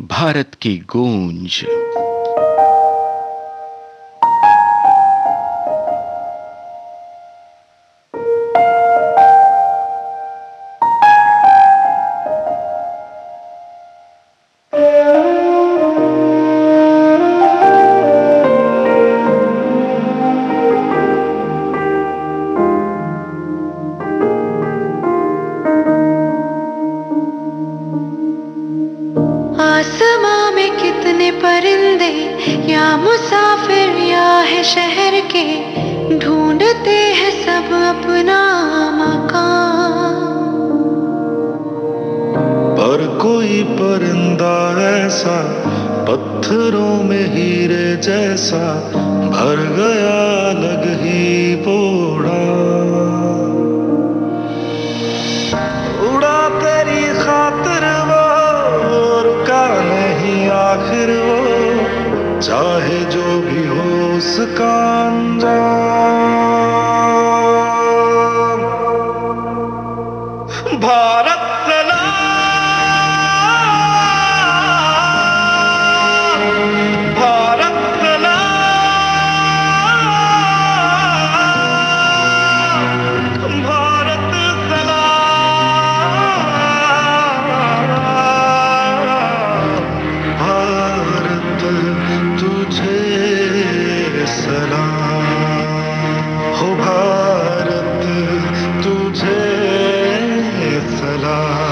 भारत की गूंज। आसमां में कितने परिंदे या मुसाफिर या है शहर के, ढूंढते हैं सब अपना मकान। पर कोई परिंदा ऐसा पत्थरों में हीरे जैसा भर गया अलग ही बोड़ा। उड़ा तेरी खातिर वो, रुका नहीं आखिर वो, चाहे जो भी हो उसका अंजाम। भारत सलाम, भारत सलाम, भारत सलाम, भारत तुझे सलाम, हो भारत तुझे सलाम।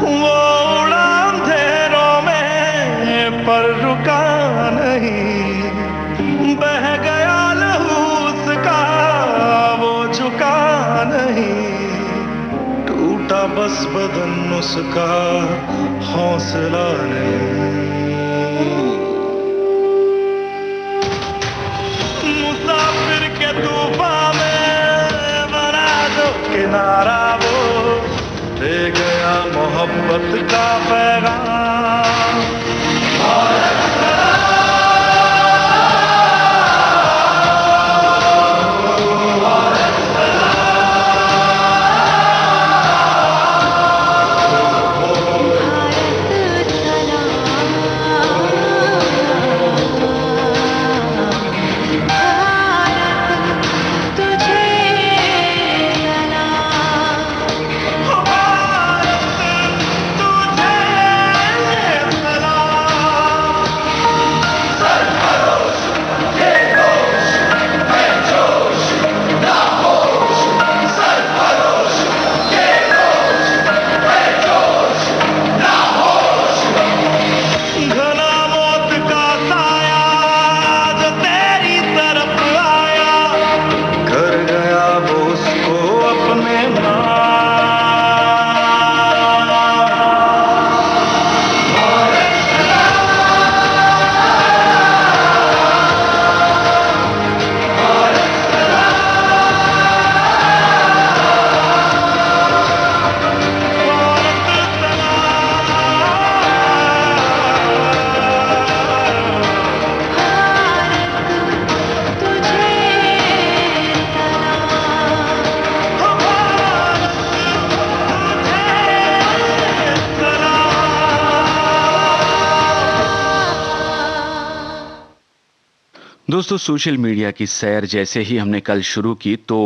वो उड़ा अंधेरों में पर रुका नहीं, बह गया लहू उसका वो झुका नहीं, टूटा बस बदन उसका हौसला नहीं। मुसाफिर के तूफान में बना दो किनारा वो, दे गया मोहब्बत का पैगाम। भारत सलाम, भारत तुझे सलाम। घना मौत का साया जो तेरी तरफ आया, कर गया वो उसको अपने नाम। दोस्तों, सोशल मीडिया की सैर जैसे ही हमने कल शुरू की तो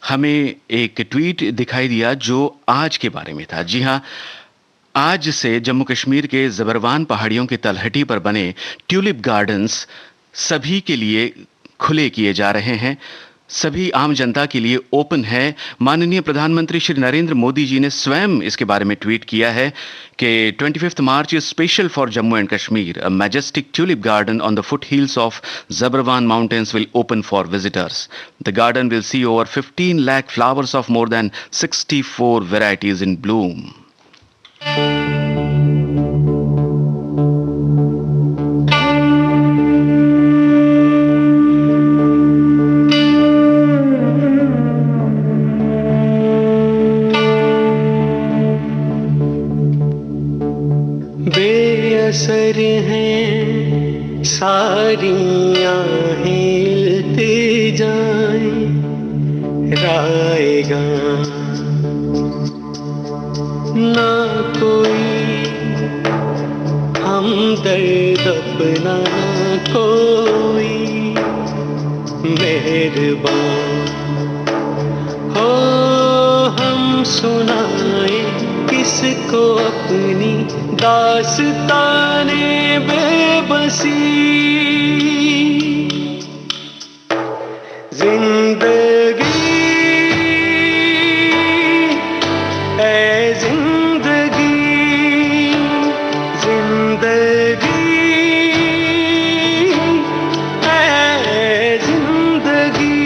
हमें एक ट्वीट दिखाई दिया जो आज के बारे में था। जी हाँ, आज से जम्मू कश्मीर के ज़बरवान पहाड़ियों की तलहटी पर बने ट्यूलिप गार्डन्स सभी के लिए खुले किए जा रहे हैं, सभी आम जनता के लिए ओपन है। माननीय प्रधानमंत्री श्री नरेंद्र मोदी जी ने स्वयं इसके बारे में ट्वीट किया है कि 25 March is special for Jammu and Kashmir. A majestic tulip garden on the foot hills of Zabarwan Mountains will open for visitors. The garden will see over 15 lakh flowers of more than 64 varieties in bloom. बेअसर हैं सारी आहें हिलते जाएं राएगा ना कोई हमदर्द अपना ना कोई मेहरबान हो हम सुनाए किसको अपनी दास्ताने बेबसी जिंदगी ऐ जिंदगी जिंदगी ऐ जिंदगी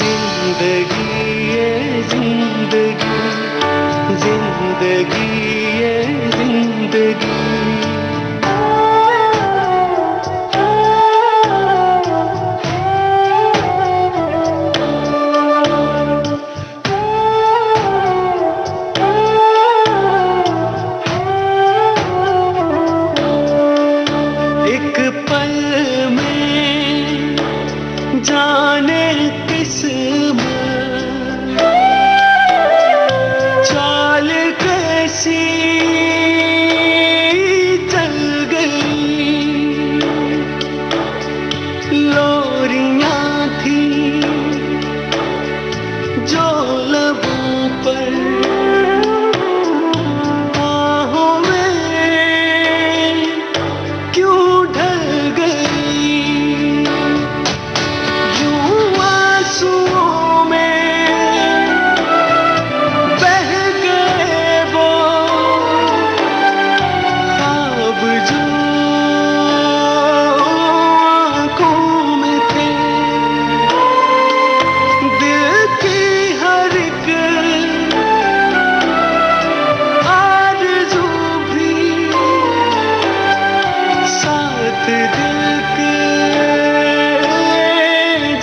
जिंदगी ऐ जिंदगी जिंदगी ऐ जिंदगी एक पल में जाने किस्मत चाल कैसी चल गई लोरियां थी जो लबों पर आहों में क्यों ढल गई यूं आंसुओं में बह गए वो ख्वाब जो आँखों में थे दिल की हर एक आरज़ू भी साथ दिल के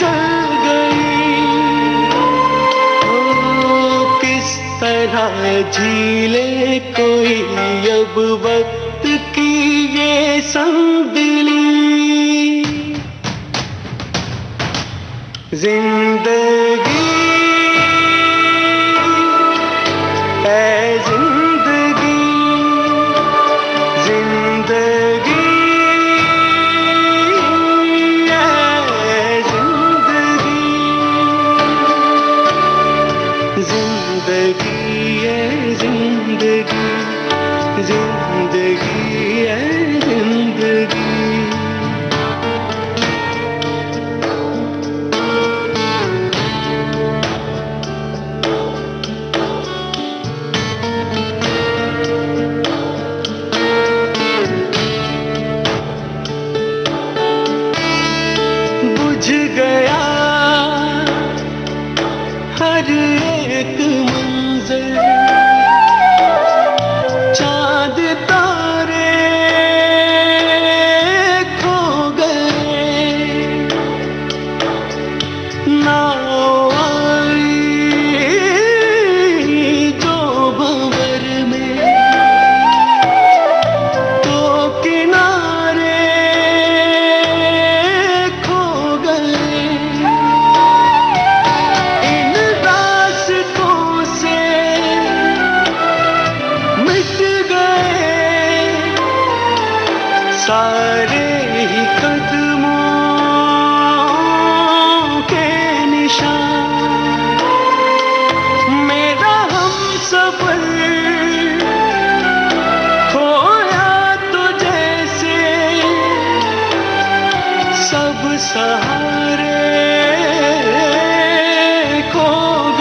जल गई ओ किस तरह झीले कोई अब वक्त की ये संगदिली जिंदगी ऐ जिंदगी जिंदगी ऐ जिंदगी जिंदगी ऐ जिंदगी जिंदगी ऐ जिंदगी बुझ गया हर एक मंजर चांद तारे खो गए नाव आई जो भंवर में तो किनारे खो गए इन रास्तों से मिट गए सारे ही कदमों के निशान मेरा हमसफर खोया तो जैसे सब सहारे खो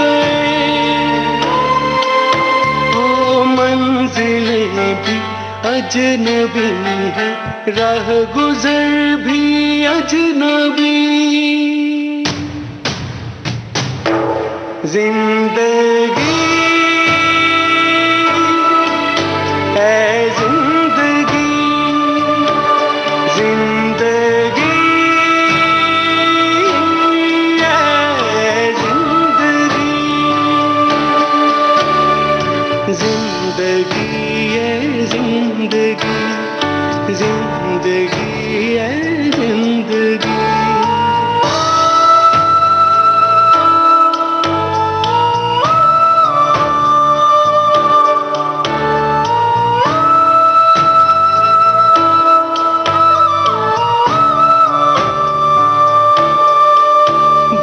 गए ओ मंजिलें भी अजनबी है राह गुजर भी अजनबी जिंदगी ऐ जिंदगी जिंदगी ऐ जिंदगी जिंदगी जिंदगी है जिंदगी।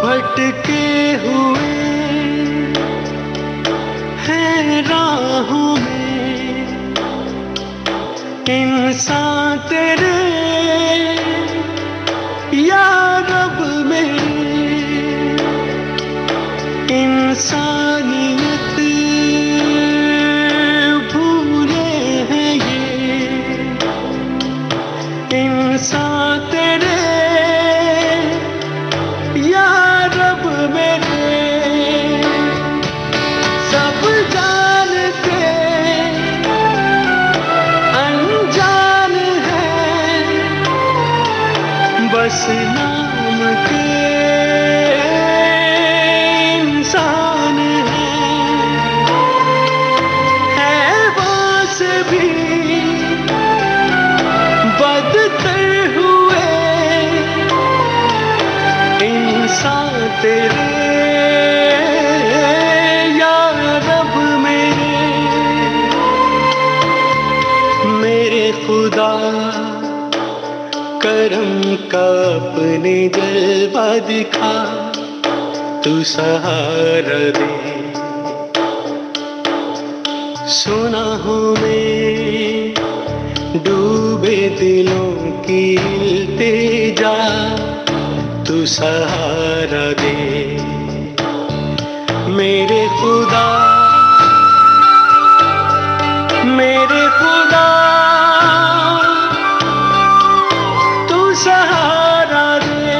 भटके हुए हैं राहों में इंसान तेरे, या रब मेरे इंसानियत भूले हैं ये इंसान तेरे, या रब मेरे। सब जान के अनजान है, बस नाम के इंसान है बस भी बदतर हुए इंसान तेरे, या रब मेरे खुदा। करम का अपने जलवा दिखा, तू सहारा दे। सुना हूँ मैं डूबे दिलों की इल्तिजा, तू सहारा दे मेरे खुदा, मेरे खुदा। तू सहारा दे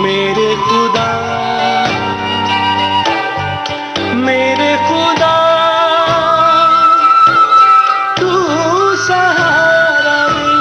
मेरे खुदा, मेरे खुदा। तू सहारा दे।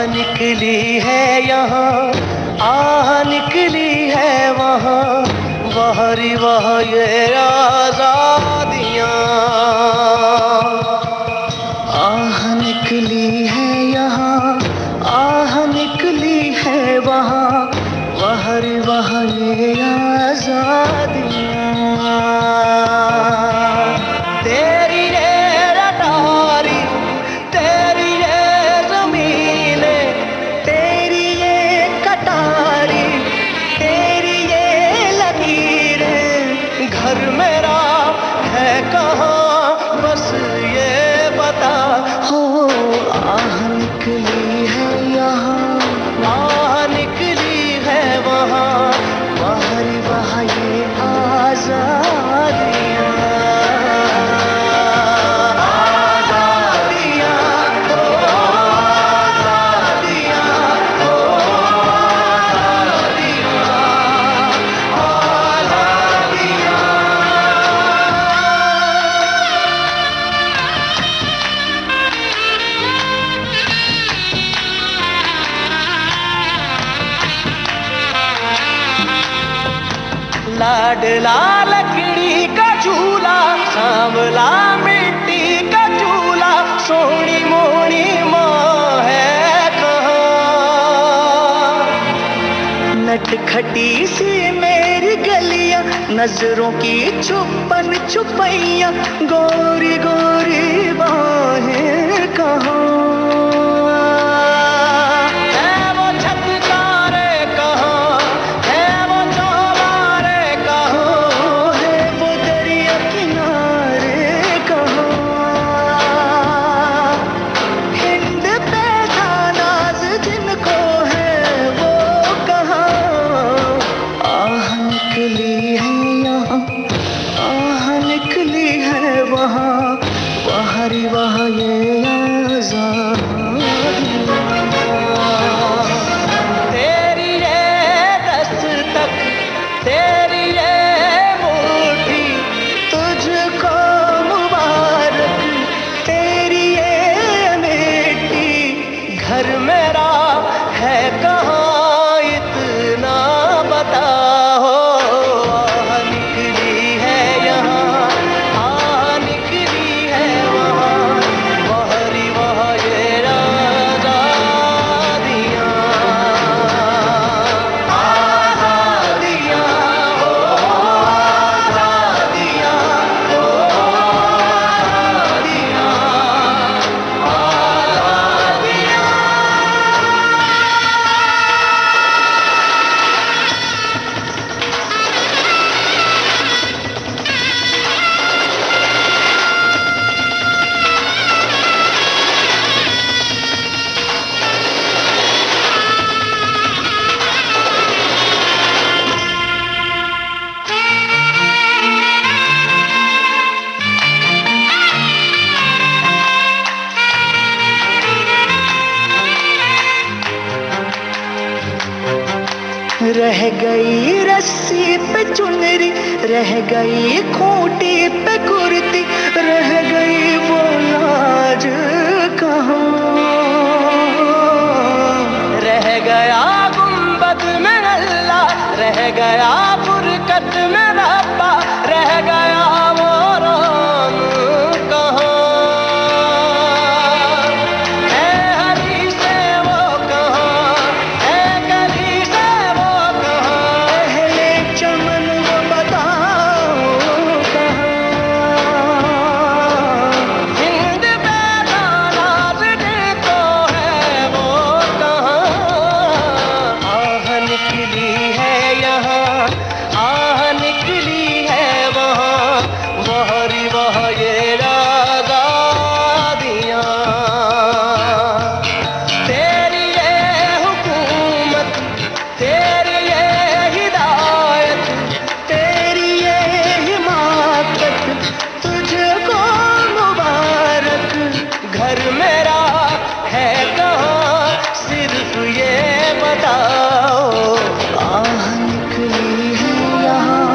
निकली है यहाँ, आह निकली है वहाँ, वहरी वह ये आजादियाँ। आह निकली है यहाँ, आह निकली है वहाँ, वहरी वह ये आजादियाँ। तेरी ये रटारी, तेरी ये जमीने, तेरी ये कटारी, तेरी ये लकीरें, घर मेरा है कहाँ, बस ये बता। हो आह निकली है यहाँ, आह निकली है वहाँ, वहरी वह ये आजादियाँ। लाडला लकड़ी का झूला, सांवला मिट्टी का झूला, सोनी मोनी माँ है कहाँ। नटखटी सी मेरी गलियां, नजरों की छुपन छुपैया, गोरी गोरी बाहें कहाँ। निकली है गई रस्सी पे चुनरी, रह गई खूंटी पे कुर्ती, रह गई वो लाज कहाँ। रह गया गुंबद में अल्लाह, रह गया फुरकत में रब्बा, रह गया वो राम कहाँ। है हरी से वो कहाँ, है गली से वो कहाँ, पहले चमन वो बताओ कहाँ। हिंद पे नाराज दिल को है वो कहाँ। आह निकली है यहाँ, आह निकली है वहाँ, वहरी वह ये आजादियाँ। तेरी ये हुकूमत, तेरी ये हिदायत, तेरी ये हिमाकत, तुझको मुबारक। घर मेरा है कहाँ, सिर्फ ये बताओ। आह निकली है यहाँ,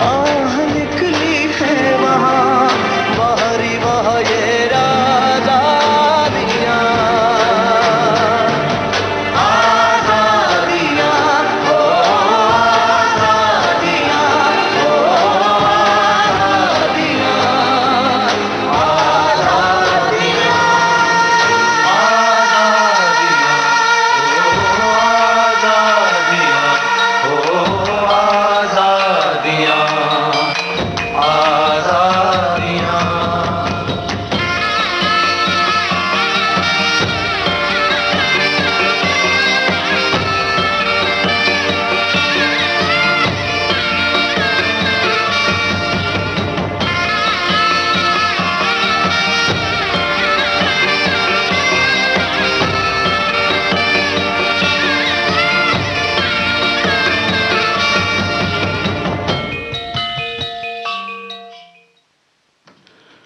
आह निकली है वहाँ, बाहरी वह ये आजादियाँ। आजादियाँ, ओ आजादियाँ, ओ आजादियाँ, आजादियाँ।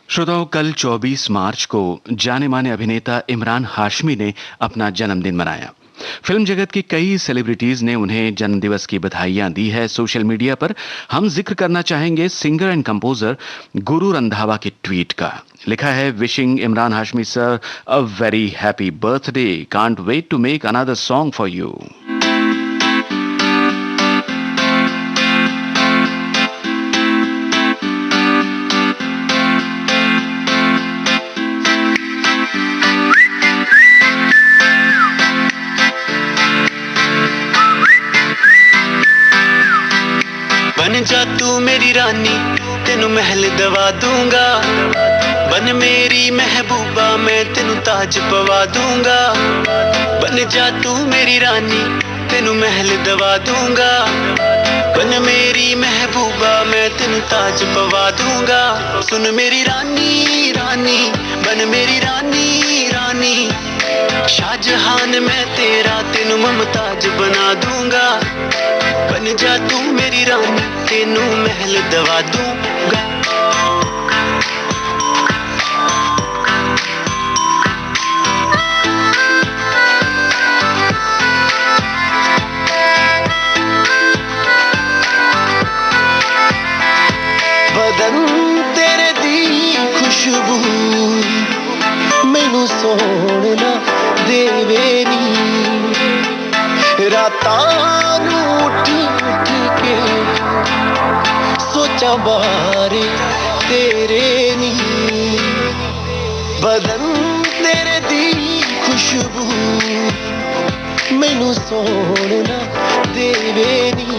श्रोताओं, कल 24 मार्च को जाने माने अभिनेता इमरान हाशमी ने अपना जन्मदिन मनाया। फिल्म जगत की कई सेलिब्रिटीज ने उन्हें जन्मदिवस की बधाइयां दी है सोशल मीडिया पर। हम जिक्र करना चाहेंगे singer and composer Guru Randhawa के ट्वीट का। लिखा है, wishing Emraan Hashmi sir a very happy birthday, can't wait to make another song for you. बन जा तू मेरी रानी, तेनू महल दवा दूंगा। बन मेरी महबूबा, मैं तेनू ताज पवा दूंगा। बन जा तू मेरी रानी, तेनू महल दवा दूंगा। बन मेरी महबूबा, मैं तेनू ताज पवा दूंगा। सुन मेरी रानी रानी, बन मेरी रानी रानी, शाहजहान मैं तेरा, तेनू मुमताज बना दूंगा। बन जा तू मेरी रानी, तेनू महल दवा दूंगा। बदन तेरे दी खुशबू मैनू सोना देवे नी। रातां नूं उठ उठ के सोचा बारे तेरे नी। बदन तेरे दी खुशबू मैनू सोना देवे नी।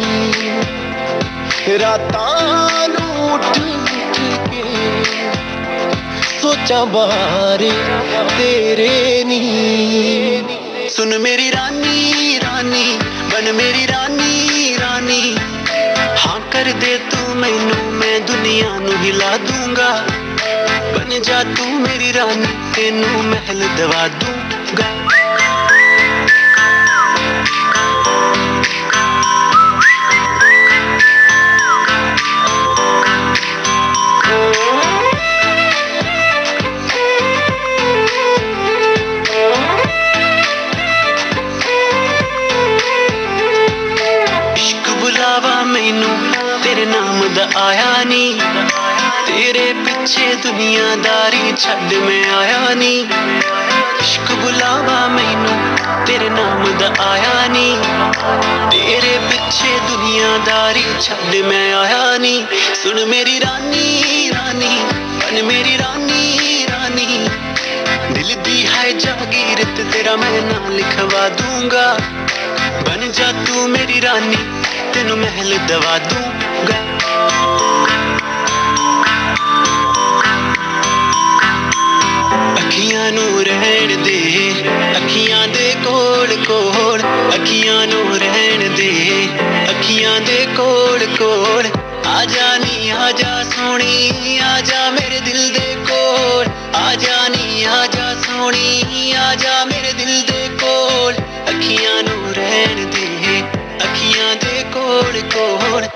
रातां नूं उठ उठ के सोचा बारे तेरे नी। सुन मेरी रानी रानी, बन मेरी रानी रानी, हाँ कर दे तू मैनू, मैं दुनिया नू हिला दूंगा। बन जा तू मेरी रानी, तेनू महल दवा दूंगा। इश्क तेरे नाम दा आया नी तेरे पिछे दुनियादारी छड्ड मैं आया नी इश्क बुलावा मैनू तेरे नाम दा आया नी तेरे पिछे दुनियादारी छड्ड मैं आया नी सुन मेरी रानी रानी बन मेरी रानी रानी दिल दी है जागीर ते तेरा मैं नाम लिखवा दूंगा बन जा तू मेरी रानी तेनू महल दवा दूंगा अखियां नू रहन दे अखियां दे कोल कोल अखियां नू रहन दे अखियां दे कोल कोल आजा नी आजा सोनी आजा मेरे दिल दे कोल आजा नी आजा सोनी आजा मेरे दिल दे कोल अखियां नू रहन दे अखियां दे कोल कोल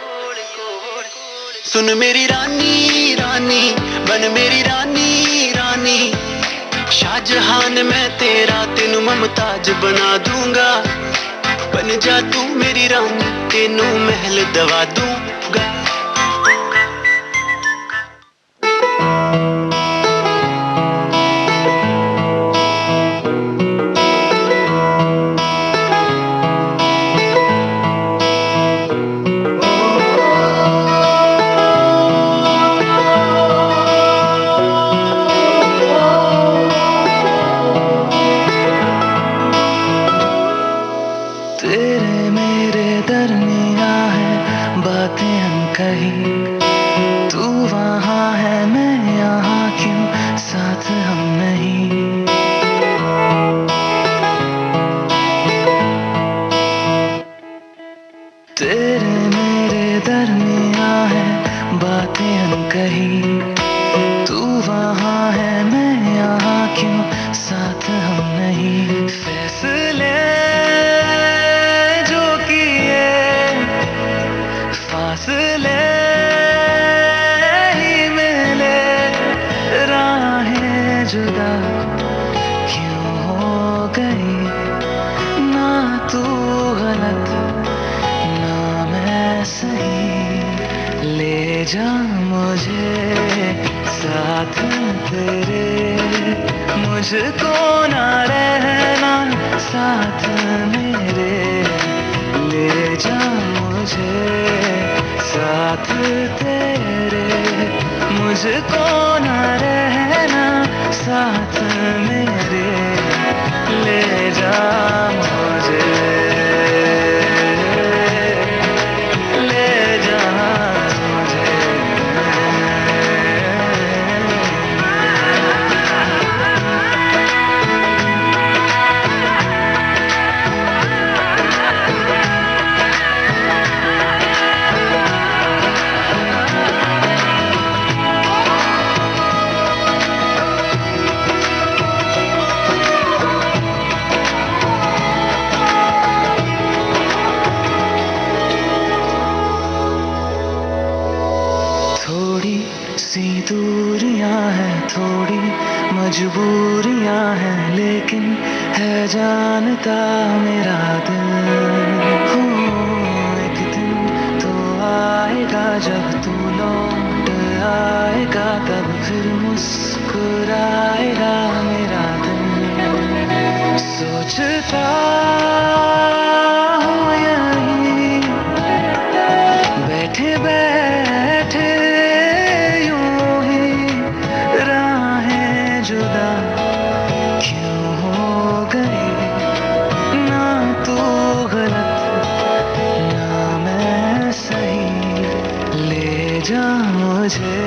सुन मेरी रानी रानी बन मेरी रानी रानी शाहजहान मैं तेरा तेनू मुमताज बना दूंगा बन जा तू मेरी रानी तेनू महल दवा दूंगा मुझको ना रहना साथ मेरे ले जा मुझे साथ तेरे मुझको ना रहना साथ मेरे ले जा मुझे ले जा मुझे मजबूरियां हैं लेकिन है जानता मेरा दिल हो एक दिन तो आएगा जब तू लौट आएगा तब फिर मुस्कुराएगा मेरा दिल सोचता हूँ यहीं बैठे बैठे जुदा क्यों हो गई ना तू गलत ना मैं सही ले जा मुझे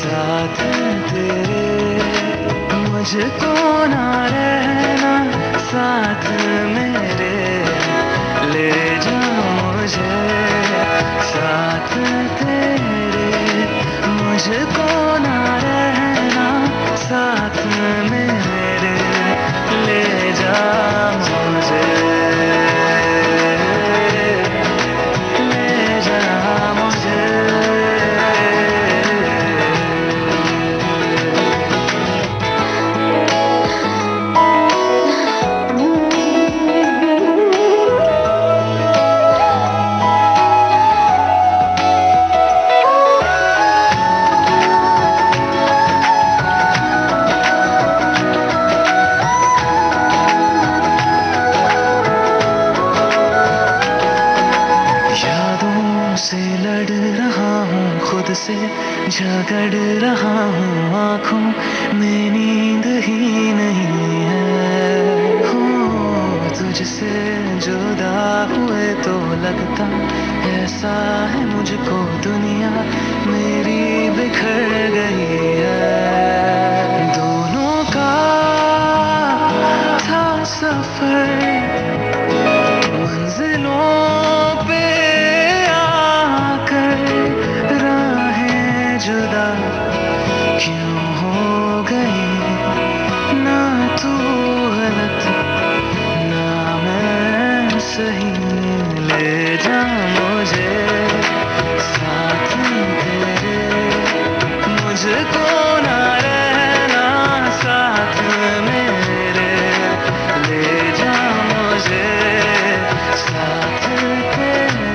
साथ तेरे मुझको ना रहना साथ मेरे ले जा मुझे साथ तेरे मुझको ना रहना साथ मेरे ले जा मुझे ले जा मुझे लड़ रहा हूँ खुद से, झगड़ रहा हूँ आँखों में नींद ही नहीं है। हो तुझसे जुदा हुए तो लगता ऐसा है मुझको दुनिया मेरी बिखर गई है। दोनों का था सफर, मंजिलों पे आकर राहें जुदा क्यों हो गई। ना तू गलत ना मैं सही, ले जा मुझे साथ तेरे, मुझको ना रहना साथ मेरे, ले जा मुझे साथ तेरे,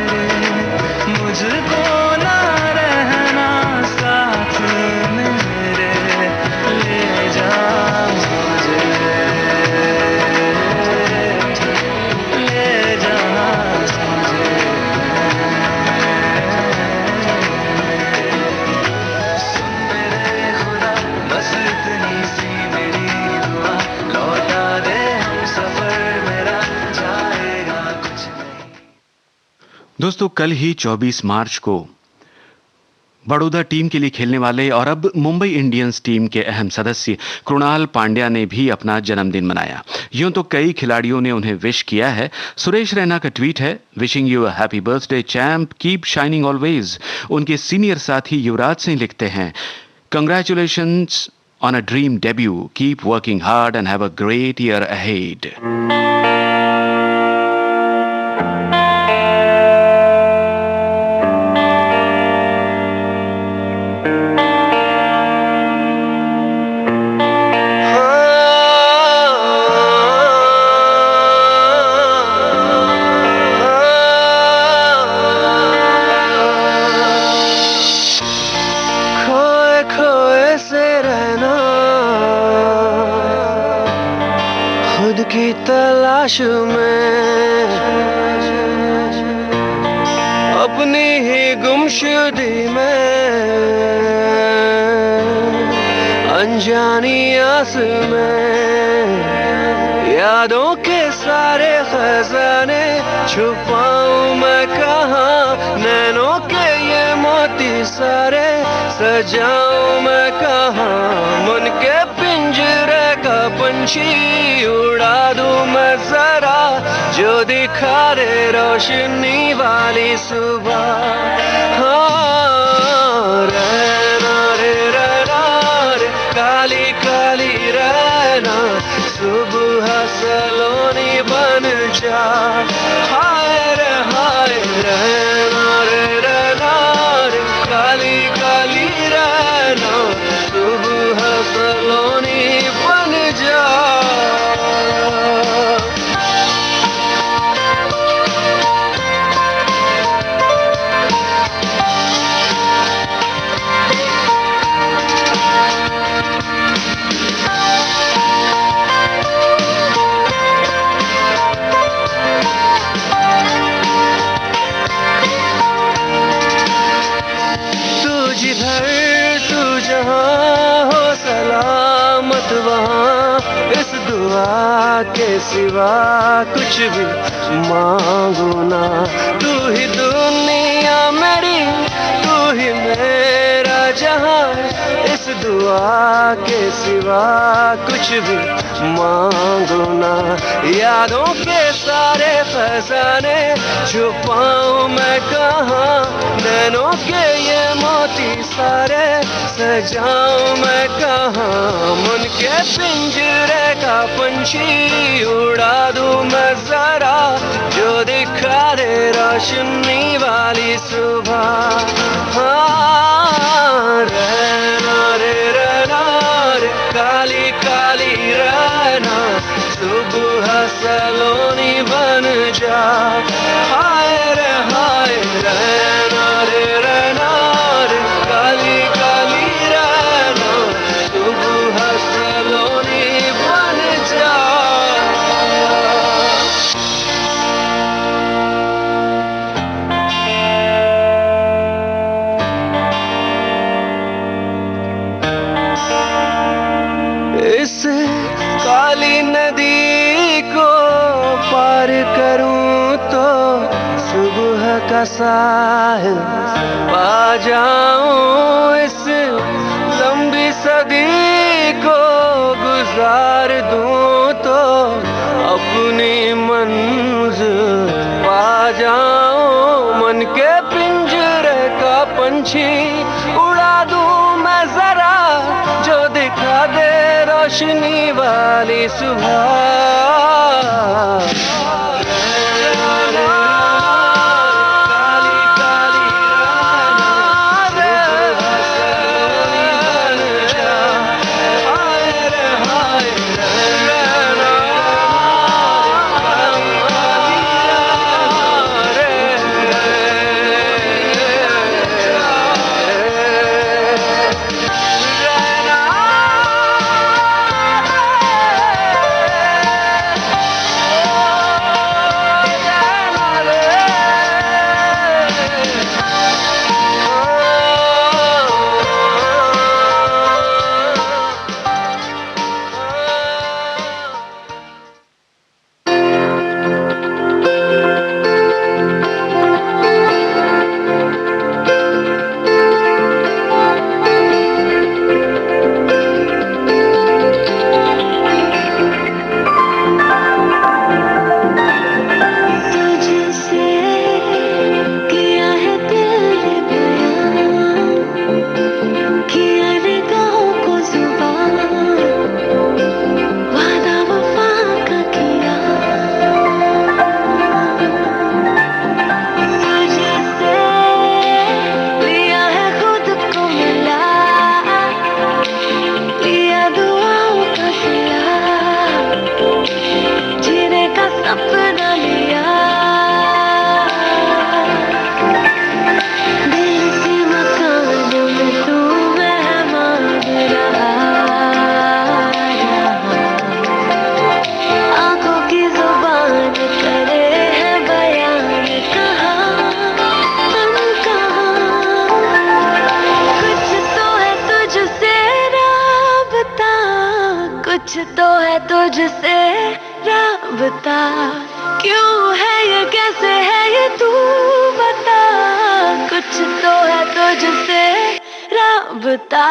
मुझको ना रहना साथ मेरे, ले जा मुझे, ले जा मुझे। सुन मेरे खुदा बस इतनी सी मेरी दुआ, लौटा दे हम सफर मेरा, जाएगा कुछ नहीं। दोस्तों कल ही 24 मार्च को बड़ौदा टीम के लिए खेलने वाले और अब मुंबई इंडियंस टीम के अहम सदस्य कृणाल पांड्या ने भी अपना जन्मदिन मनाया। यूं तो कई खिलाड़ियों ने उन्हें विश किया है। सुरेश रैना का ट्वीट है, wishing you a happy birthday champ, keep shining always. उनके सीनियर साथी युवराज सिंह लिखते हैं, congratulations on a dream debut, keep working hard and have a great year ahead. खोए खोए से रहना, खुद की तलाश में, अपनी ही गुमशुदगी में, अनजानी आस में, यादों के सारे खजाने छुपाऊं मैं कहाँ, नैनों के ये मोती सारे सजाऊं मैं कहाँ, मन के पिंजरे का पंछी उड़ा दूं मैं जरा, जो दिखा दे रोशनी वाली सुबह। हाँ रहना रे रहना रे, काली काली रहना, सुबह सलोनी बन जा। हाय रहना रे रहना रे, काली काली रहना, सुबह सलोनी बन जा। जिधर तू जहाँ हो सलामत वहाँ, इस दुआ के सिवा कुछ भी मांगो ना। तू ही दुनिया मेरी, तू ही मेरा जहाँ, इस दुआ के सिवा कुछ भी मांगो ना। यादों के सारे खजाने छुपाऊं मैं कहाँ, नैनों के ये मोती सारे सजाऊं मैं कहाँ, मन के पिंजरे का पंछी उड़ा दूं मैं जरा, जो दिखा दे रोशनी वाली सुबह। हाँ रहना रे रहना रे, काली काली रहना, सुबह सलोनी बन जा। हाय रहना रे रहना रे, काली काली रहना, सुबह सलोनी बन जा। साहिल पा जाऊं, इस लंबी सदी को गुजार दूं तो अपनी मंजिल पा जाऊं। मन के पिंजरे का पंछी उड़ा दूं मैं जरा, जो दिखा दे रोशनी वाली सुबह। कुछ तो है तुझसे राबता, क्यों है ये, कैसे है ये, तू बता। कुछ तो है तुझसे राबता।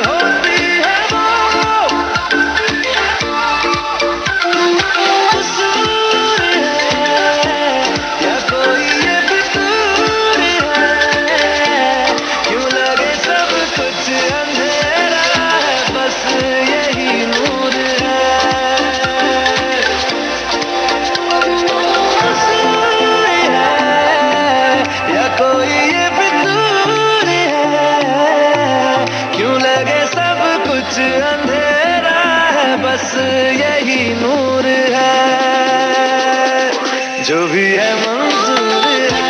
होती है वो भी है मंजूर है।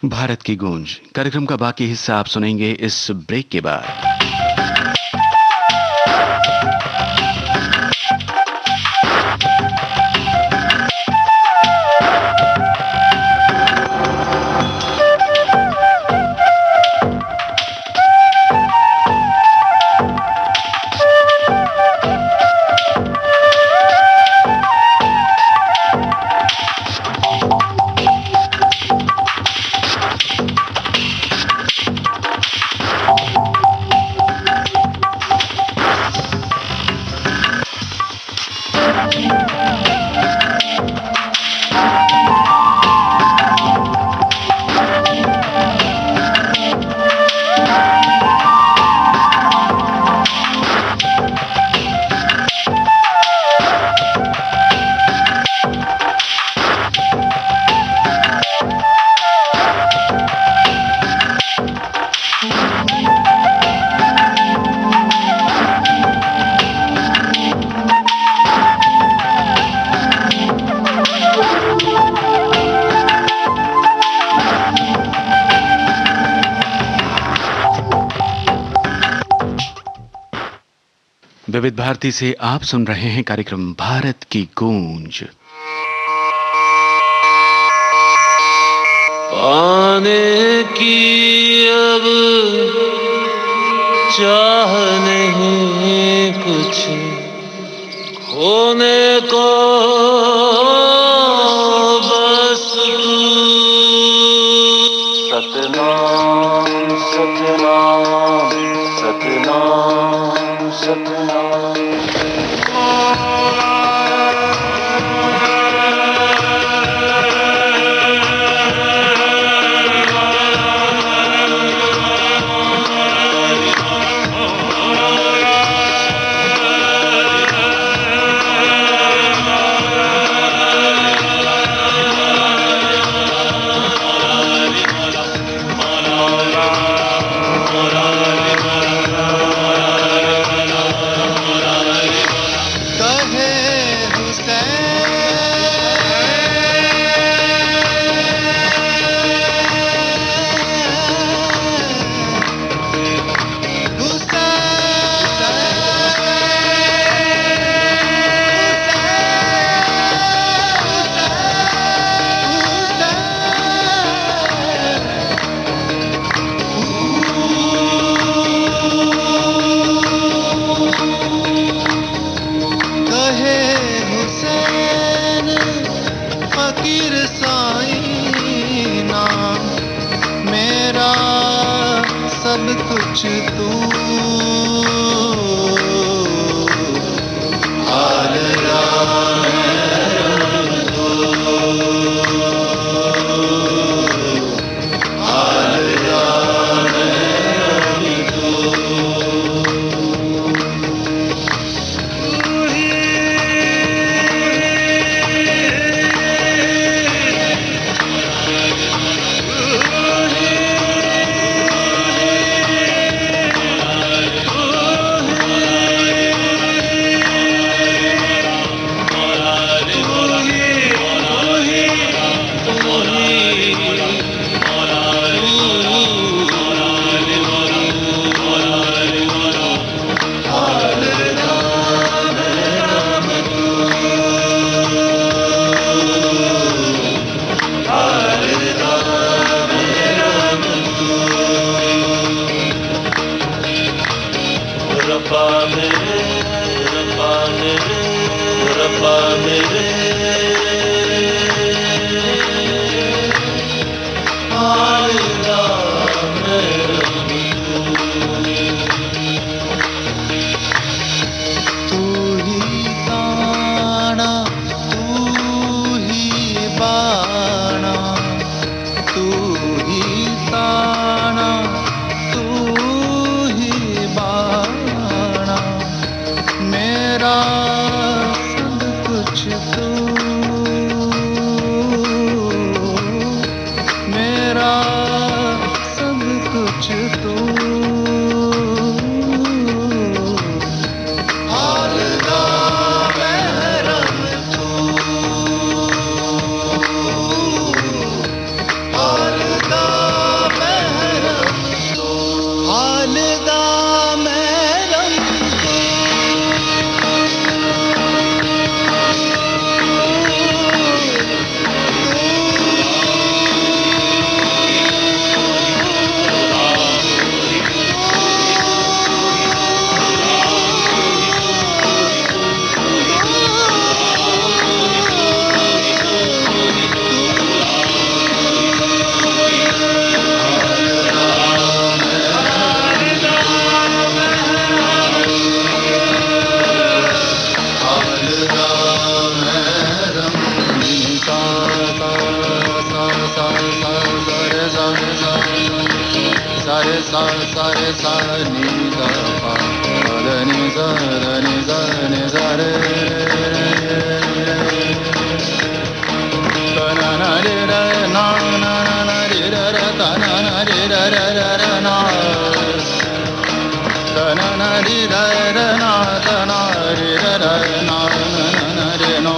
भारत की गूंज कार्यक्रम का बाकी हिस्सा आप सुनेंगे इस ब्रेक के बाद। विविध भारती से आप सुन रहे हैं कार्यक्रम भारत की गूंज। पाने की अब चाह नहीं कुछ, खोने को बस तू। सतनाम सतनाम सतनाम सतनाम। कुछ तू हाल राम तो हाल राम तो मेरा सब कुछ तू, मेरा सब कुछ तू, हालदा महरम तू, हालदा महरम तू, हालदा महरम तू, हालदा महरम सा सा सा सा सा रे सा रे सा सा रे सा नि सा पा रे नि सा रे na na re re na na na re re re ta na na re re re re na ta na na re re re na ta na re re re na na re no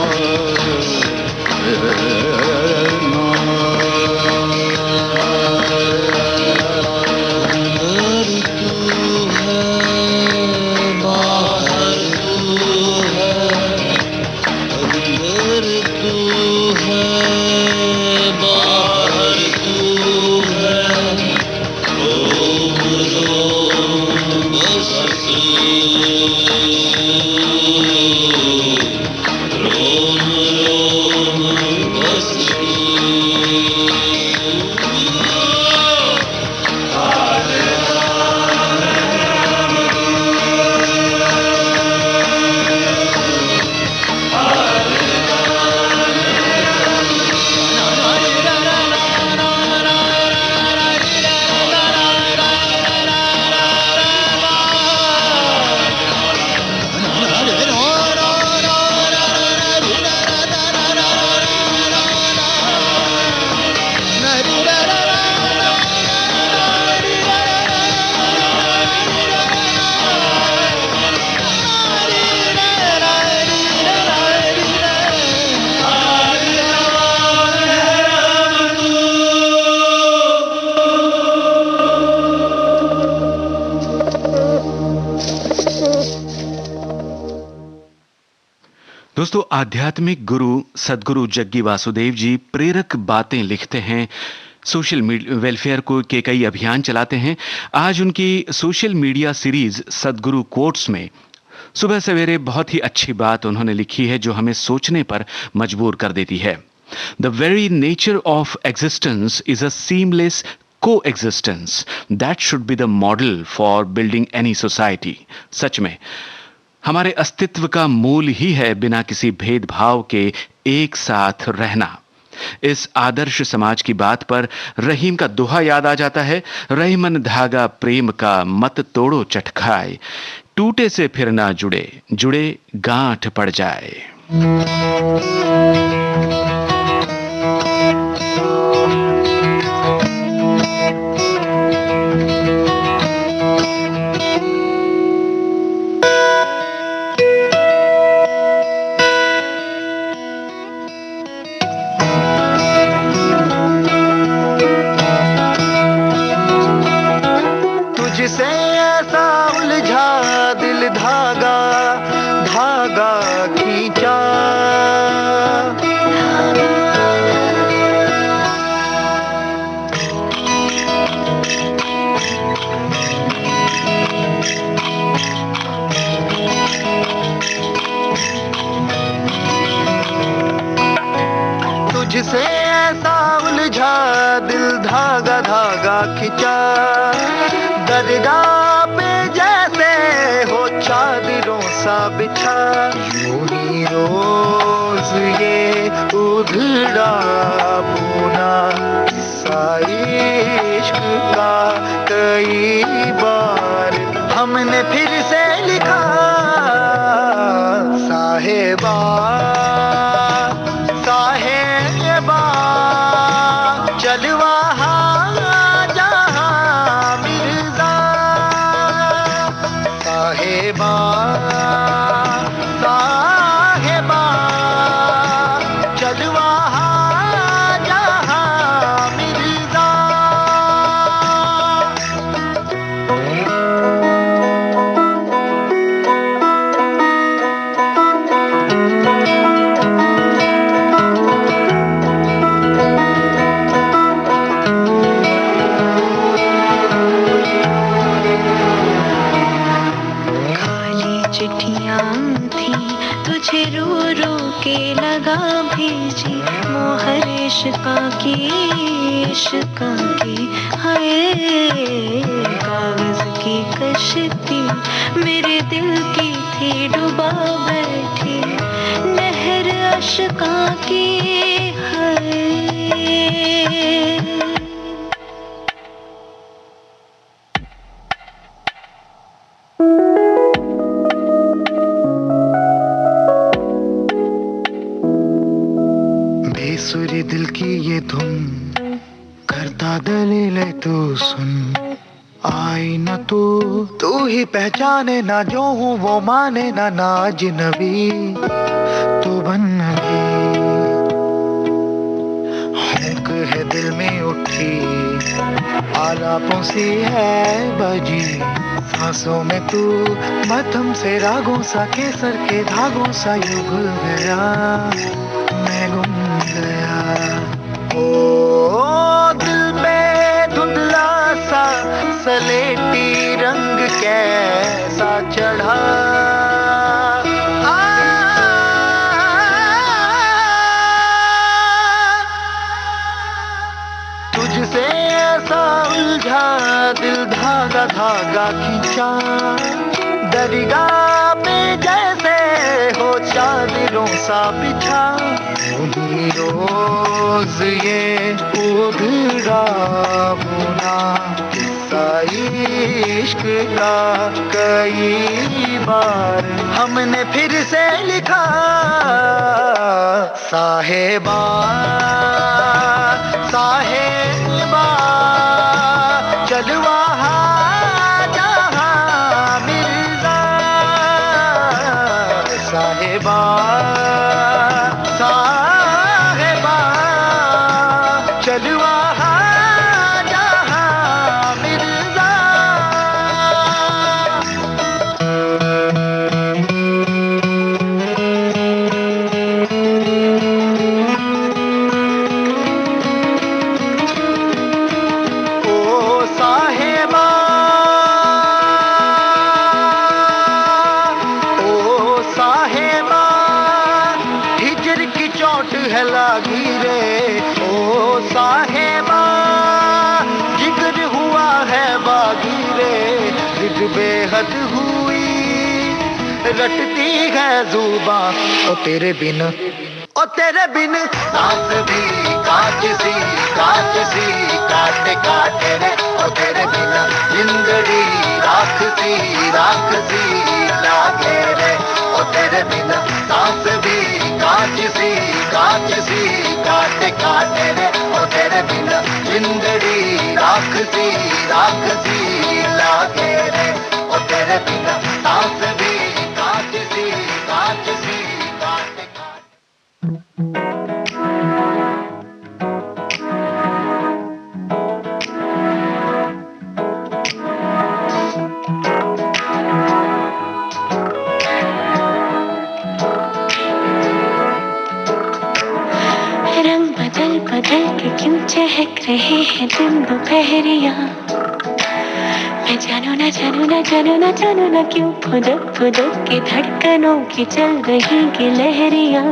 दोस्तों, आध्यात्मिक गुरु सदगुरु जग्गी वासुदेव जी प्रेरक बातें लिखते हैं, social welfare को के कई अभियान चलाते हैं। आज उनकी सोशल मीडिया सीरीज सदगुरु कोट्स में सुबह सवेरे बहुत ही अच्छी बात उन्होंने लिखी है जो हमें सोचने पर मजबूर कर देती है। The very nature of existence is a seamless coexistence that should be the model for building any society. सच में हमारे अस्तित्व का मूल ही है बिना किसी भेदभाव के एक साथ रहना। इस आदर्श समाज की बात पर रहीम का दोहा याद आ जाता है, रहीमन धागा प्रेम का मत तोड़ो चटखाए, टूटे से फिर ना जुड़े, जुड़े गांठ पड़ जाए। तुझसे ऐसा उलझा दिल धागा धागा खींचा, तुझसे ऐसा उलझा दिल धागा धागा खींचा, दरगाह पे जैसे हो चादरों सा बिछा, यूं ही रोज ये उधड़ा पूना किस्सा इश्क का कई बार हमने फिर से लिखा, खाली चिट्ठियां थी तुझे रो रो के लगा भेजी, मोहर इश्का की हाय, कागज की कश्ती मेरे दिल की थी डुबा बैठी, नहर अश्का की हाय। बेसुरी दिल की ये धुन करता दलील तू सुन, आई न तू ही पहचाने ना, जो हूँ वो माने ना, ना अजनबी तू बन भी। हुक है दिल में उठी आलापों सी है बजी, सांसों में तू मध्यम से रागों सा, केसर के धागों सा यूं घुल गया, मैं गुम गया। ओ दिल पे धुंधला सा सलेटी रंग कैसा चढ़ा, तुझसे ऐसा उलझा दिल, धागा धागा खींचा, दरगाह पे जैसे हो चादरों सा बिछा, वही रोज ये उधरा बुना किस्सा इश्क का कई बार हमने फिर से लिखा, साहेबा साहेबा चलवा जहां मिर्जा, साहेबा साहेबा चलवा जहां मिर्जा। ओ साहेबा ओ साहेबा हिजर की चोट है लागी रे, ओ साहेबा जिगर हुआ है बागी रे, जिग बेहद हुई रटती है जुबां, ओ तेरे बिन सांस भी काट सी काटे काटे रे, ओ तेरे बिन जिंदड़ी राख सी लागे रे, ओ तेरे बिन सांस भी काट सी काटे काटे रे, ओ तेरे बिन जिंदड़ी राख सी लागे रे, ओ तेरे बिन सांस भी काट सी काटे काटे। रंग बदल बदल के क्यों चहक रहे हैं दिन दोपहरिया, मैं जानू ना जानू ना जानू ना जानू ना क्यों फुदक फुदक के धड़कनों की चल रही गिलहरियां,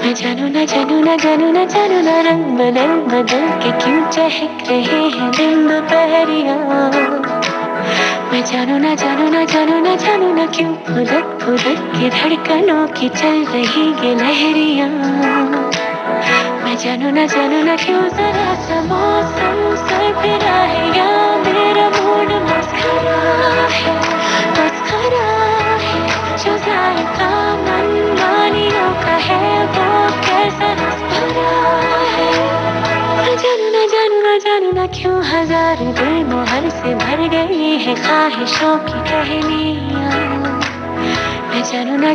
मैं जानू ना जानू ना जानू ना जानू ना रंग बदल बदल के क्यों चहक रहे हैं दिन दोपहरिया, मैं जानू ना जानू ना जानू ना जानू ना क्यों फुदक फुदक के धड़कनों की चल रही गिलहरियां, मैं जानू ना क्यों जरा सा मौसम सरफिरा है, या मेरा मूड मस्खरा है जो जायका मनमानियों का है, वो कैसा रस भरा है, मैं जानू ना क्यों हजार दिल मोहर से भर गई है ख्वाहिशों की कहानियां, मैं जानू ना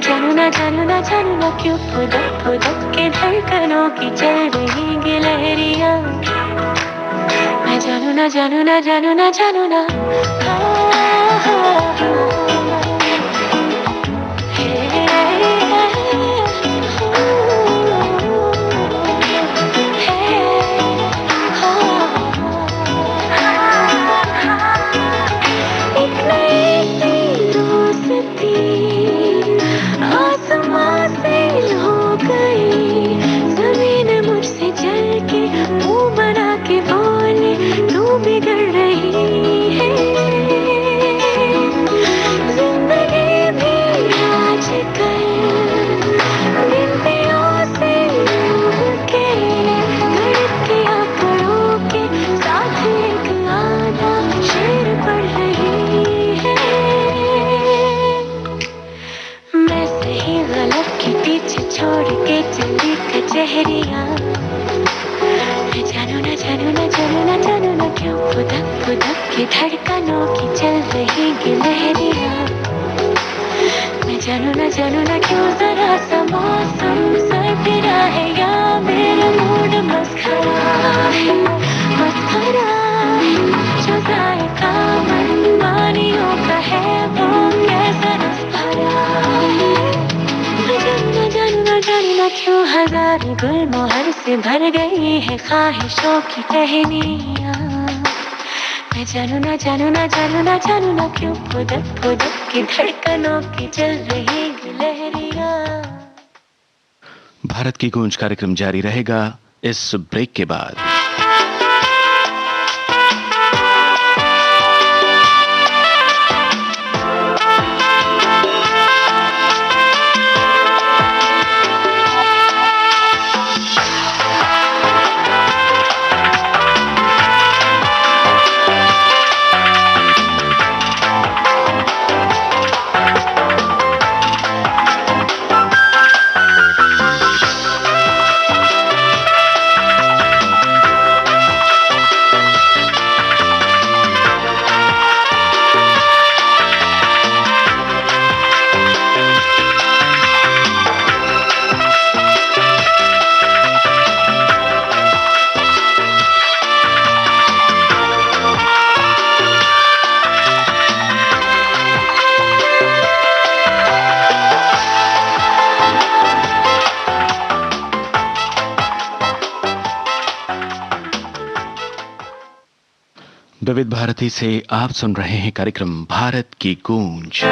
क्यों फुदक फुदक के धड़कनों की चल रही गिलहरियां, मैं जानू ना जानू ना जानू ना जानू ना एक नई सी दोस्ती आसमां से हो गई जमीन मुझसे चल के मुंह बना के बोले तू बिगड़ रही है जिंदगी भी आजकल गिनतियों से के गणित के आंकड़ों के साथ एक आधा शेर पढ़ रही है मैं सही गलत के पीछे छोड़ के चली कचहरियाँ न जानू ना जानू ना जानू ना जानू ना क्यों फुदक फुदक के धड़कनों की चल रही गिलहरियाँ मैं जानू ना क्यों जरा सा मौसम सरफिरा है या मेरा मूड मस्खरा है जो जायका मनमानियों का है वो कैसा रस भरा है न जानू ना क्यों हजार गुलमोहर से भर गई है ख्वाहिशों की टहनियाँ मैं जानू ना जानू ना जानू ना जानू ना क्यों फुदक फुदक की धड़कनों की चल रही गिलहरियाँ। भारत की गूंज कार्यक्रम जारी रहेगा इस ब्रेक के बाद। विविध भारती से आप सुन रहे हैं कार्यक्रम भारत की गूंज।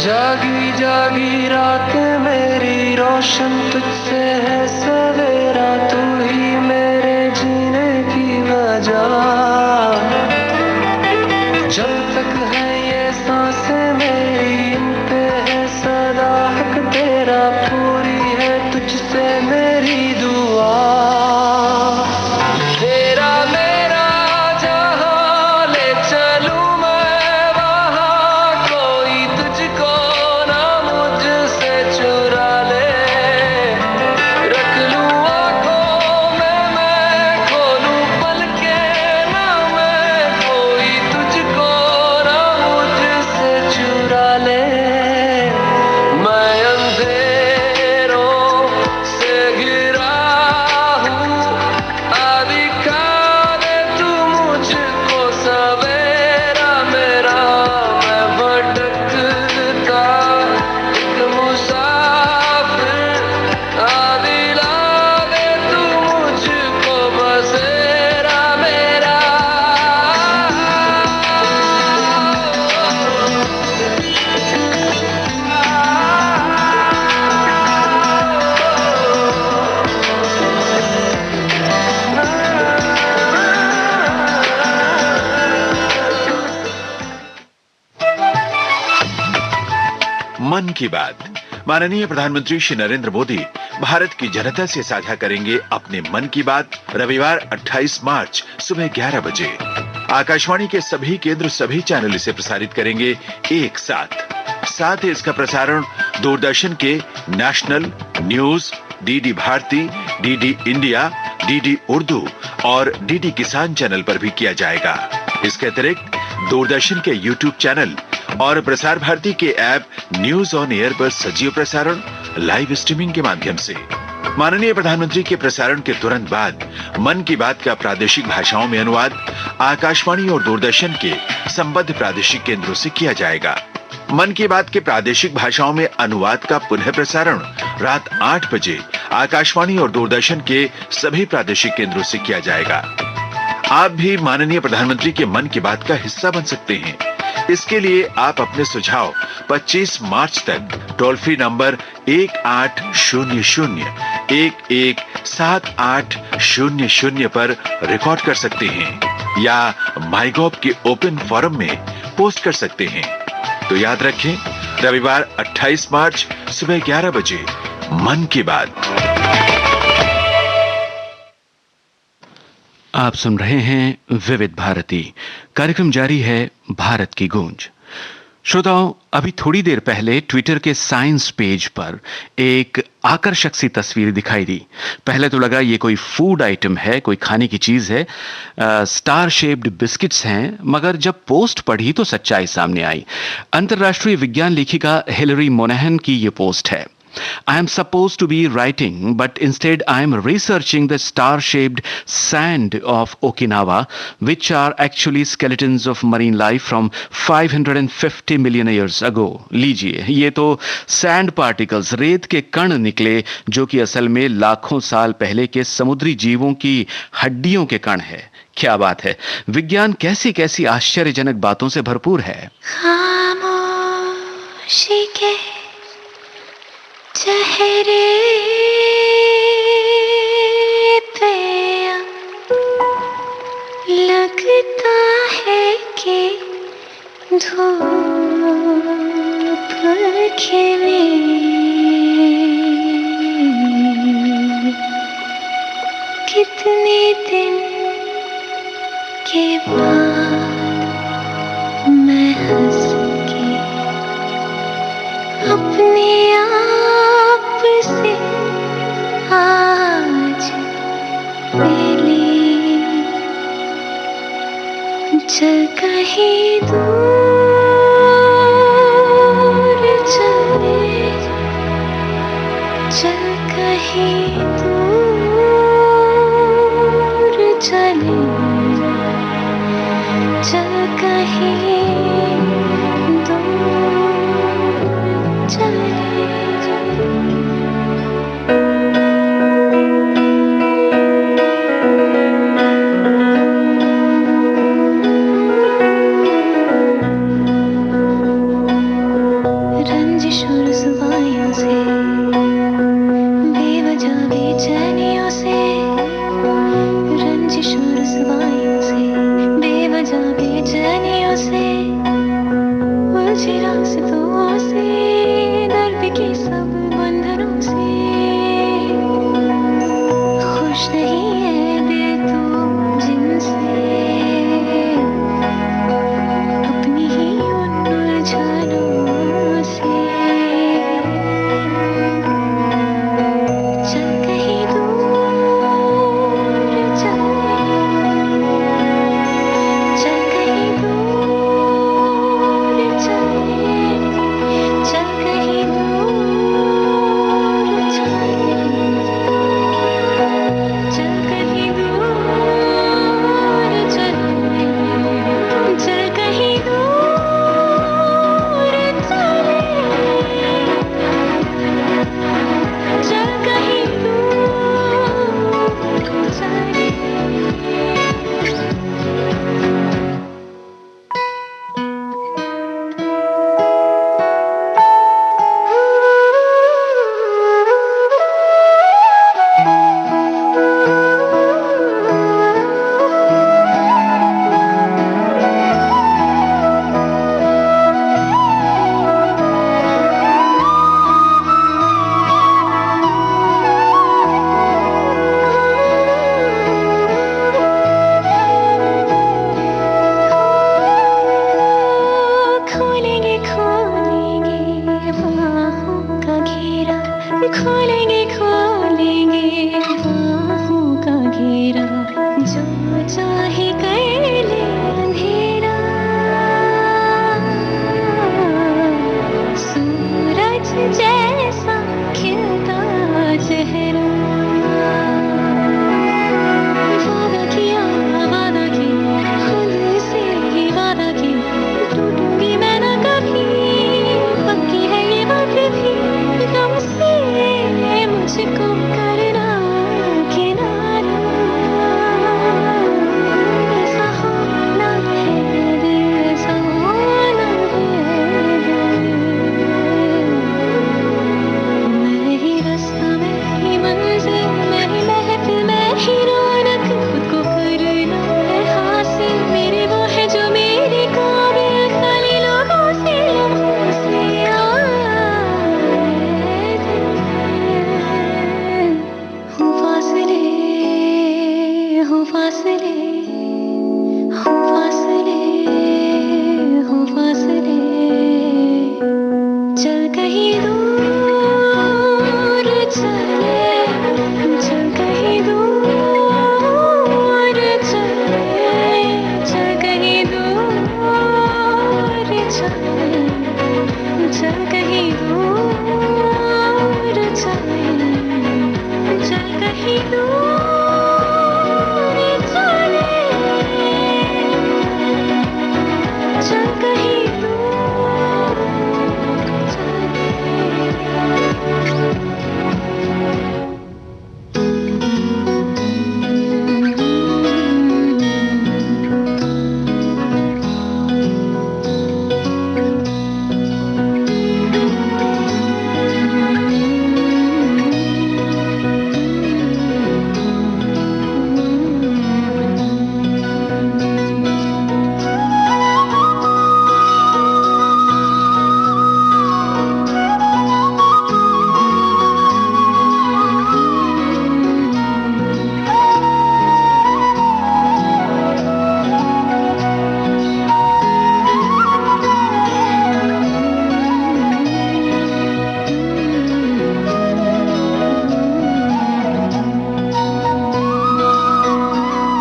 जागी जागी रात मेरी रोशन तुझसे है सवेरा, तू ही मेरे जीने की वजह। जब तक है ये सांस की बात। माननीय प्रधानमंत्री श्री नरेंद्र मोदी भारत की जनता से साझा करेंगे अपने मन की बात रविवार 28 मार्च सुबह 11 बजे। आकाशवाणी के सभी केंद्र सभी चैनल इसे प्रसारित करेंगे एक साथ ही इसका प्रसारण दूरदर्शन के national news, DD Bharati, DD India, DD Urdu और डीडी किसान चैनल पर भी किया जाएगा। इसके अतिरिक्त दूरदर्शन के यूट्यूब चैनल और प्रसार भारती के ऐप न्यूज ऑन एयर पर सजीव प्रसारण लाइव स्ट्रीमिंग के माध्यम से। माननीय प्रधानमंत्री के प्रसारण के तुरंत बाद मन की बात का प्रादेशिक भाषाओं में अनुवाद आकाशवाणी और दूरदर्शन के संबद्ध प्रादेशिक केंद्रों से किया जाएगा। मन की बात के प्रादेशिक भाषाओं में अनुवाद का पुनः प्रसारण रात 8 बजे आकाशवाणी और दूरदर्शन के सभी प्रादेशिक केंद्रों से किया जाएगा। आप भी माननीय प्रधानमंत्री के मन की बात का हिस्सा बन सकते हैं। इसके लिए आप अपने सुझाव 25 मार्च तक टोल फ्री नंबर 1800-117800 पर रिकॉर्ड कर सकते हैं या माईगॉव के ओपन फोरम में पोस्ट कर सकते हैं। तो याद रखें, रविवार 28 मार्च सुबह 11 बजे मन की बात। आप सुन रहे हैं विविध भारती। कार्यक्रम जारी है भारत की गूंज। श्रोताओं, अभी थोड़ी देर पहले ट्विटर के साइंस पेज पर एक आकर्षक सी तस्वीर दिखाई दी। पहले तो लगा ये कोई फूड आइटम है, कोई खाने की चीज है। स्टार शेप्ड बिस्किट्स हैं, मगर जब पोस्ट पढ़ी तो सच्चाई सामने आई। अंतर्राष्ट्रीय विज्ञान लेखिका हिलरी मोनाहन की ये पोस्ट है। I am supposed to be writing, but instead I am researching the star-shaped sand of Okinawa, which are actually skeletons of marine life from 550 million years ago. लीजिए, ये तो सैंड पार्टिकल्स, रेत के कण निकले, जो कि असल में लाखों साल पहले के समुद्री जीवों की हड्डियों के कण है। क्या बात है! विज्ञान कैसी कैसी आश्चर्यजनक बातों से भरपूर है। खामोशी के चेहरे पे लगता है कि धूप खिली। कितने दिन के बाद मैं हंस के अपने आप से आज मिली। चल कहीं दूर चले, चल कहीं दूर चले, चल कहीं दूर चले। रंजिश और रुसवाइयों से, बेवजह बेचैनियों से, रंजिश और रुसवाइयों से, बेवजह बेचैनियों से घेरा खोलेंगे खोलेंगे बाहों का घेरा जो चाहे कर ले अंधेरा सूरज जैसा खिलता चेहरा वादा किया खुद से ही वादा किया टूटूंगी मैं ना कभी पक्की है ये बात भी गम से मुझको करना किनारा ऐसा होना है दिल ऐसा होना है मैं ही रास्ता मैं ही मंजिल मैं ही महफिल मैं ही रौनक खुद को करना है हासिल मेरे वो है जो मेरे काबिल खाली लोगों से लम्हों से हूँ फासले हूँ फासले हूँ फासले हूँ फासले चल कहीं दूर चले चल कहीं दूर चले चल कहीं दूर चले चल कहीं दूर चले चल कहीं दूर चले चल कहीं दूर